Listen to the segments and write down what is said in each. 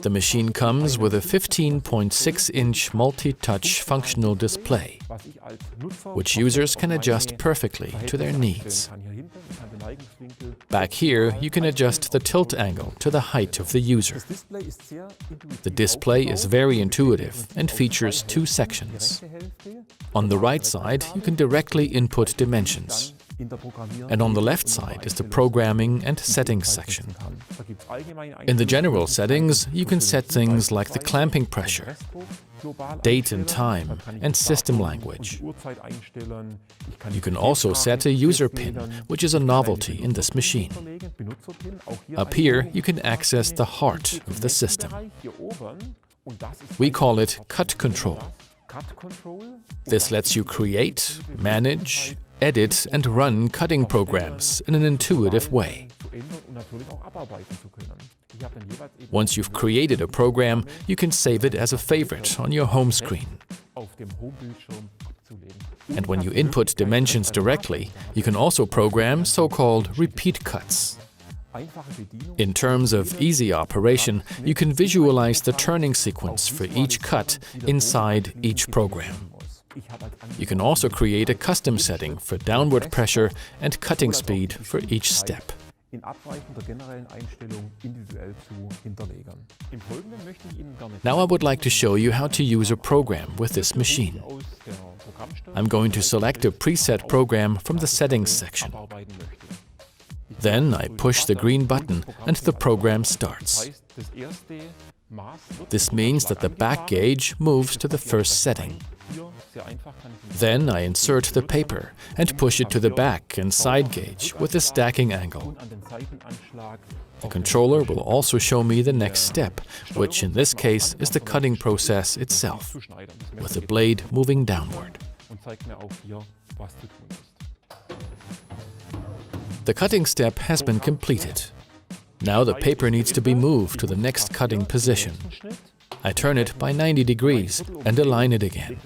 The machine comes with a 15.6-inch multi-touch functional display, which users can adjust perfectly to their needs. Back here, you can adjust the tilt angle to the height of the user. The display is very intuitive and features two sections. On the right side, you can directly input dimensions. And on the left side is the programming and settings section. In the general settings, you can set things like the clamping pressure, date and time, and system language. You can also set a user pin, which is a novelty in this machine. Up here, you can access the heart of the system. We call it cut control. This lets you create, manage, edit and run cutting programs in an intuitive way. Once you've created a program, you can save it as a favorite on your home screen. And when you input dimensions directly, you can also program so-called repeat cuts. In terms of easy operation, you can visualize the turning sequence for each cut inside each program. You can also create a custom setting for downward pressure and cutting speed for each step. Now I would like to show you how to use a program with this machine. I'm going to select a preset program from the settings section. Then I push the green button and the program starts. This means that the back gauge moves to the first setting. Then I insert the paper and push it to the back and side gauge with a stacking angle. The controller will also show me the next step, which in this case is the cutting process itself, with the blade moving downward. The cutting step has been completed. Now the paper needs to be moved to the next cutting position. I turn it by 90 degrees and align it again.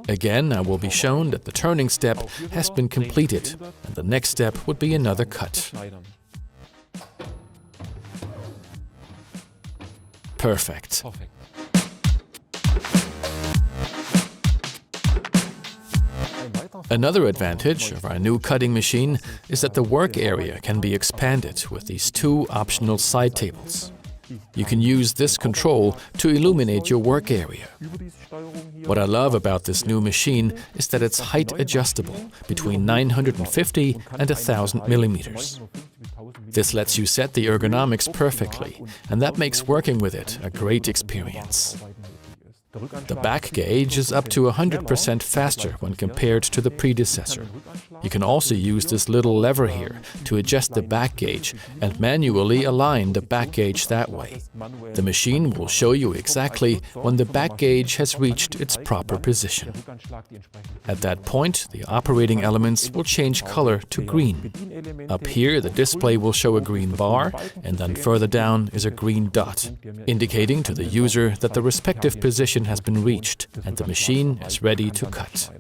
Again, I will be shown that the turning step has been completed, and the next step would be another cut. Perfect. Another advantage of our new cutting machine is that the work area can be expanded with these two optional side tables. You can use this control to illuminate your work area. What I love about this new machine is that it's height adjustable between 950 and 1000 millimeters. This lets you set the ergonomics perfectly, and that makes working with it a great experience. The back gauge is up to 100% faster when compared to the predecessor. You can also use this little lever here to adjust the back gauge and manually align the back gauge that way. The machine will show you exactly when the back gauge has reached its proper position. At that point, the operating elements will change color to green. Up here, the display will show a green bar, and then further down is a green dot, indicating to the user that the respective position has been reached and the machine is ready to cut.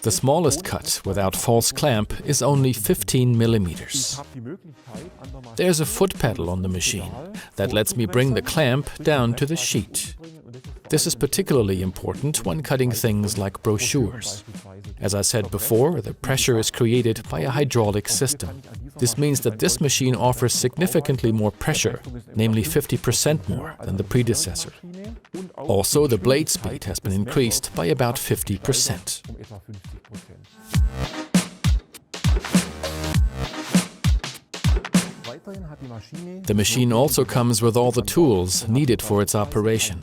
The smallest cut without false clamp is only 15 millimeters. There's a foot pedal on the machine that lets me bring the clamp down to the sheet. This is particularly important when cutting things like brochures. As I said before, the pressure is created by a hydraulic system. This means that this machine offers significantly more pressure, namely 50% more than the predecessor. Also, the blade speed has been increased by about 50%. The machine also comes with all the tools needed for its operation.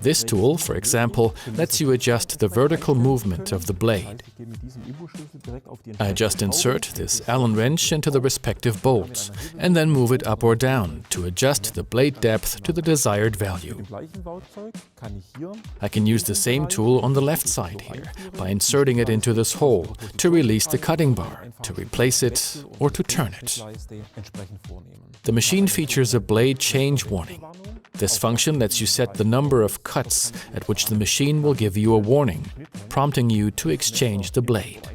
This tool, for example, lets you adjust the vertical movement of the blade. I just insert this Allen wrench into the respective bolts and then move it up or down to adjust the blade depth to the desired value. I can use the same tool on the left side here by inserting it into this hole to release the cutting bar, to replace it, or to turn it. The machine features a blade change warning. This function lets you set the number of cuts at which the machine will give you a warning, prompting you to exchange the blade.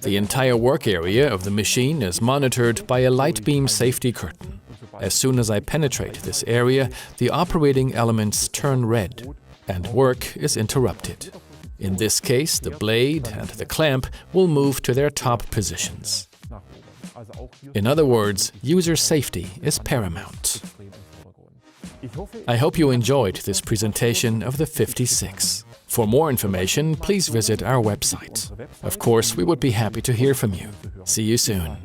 The entire work area of the machine is monitored by a light beam safety curtain. As soon as I penetrate this area, the operating elements turn red, and work is interrupted. In this case, the blade and the clamp will move to their top positions. In other words, user safety is paramount. I hope you enjoyed this presentation of the 56. For more information, please visit our website. Of course, we would be happy to hear from you. See you soon.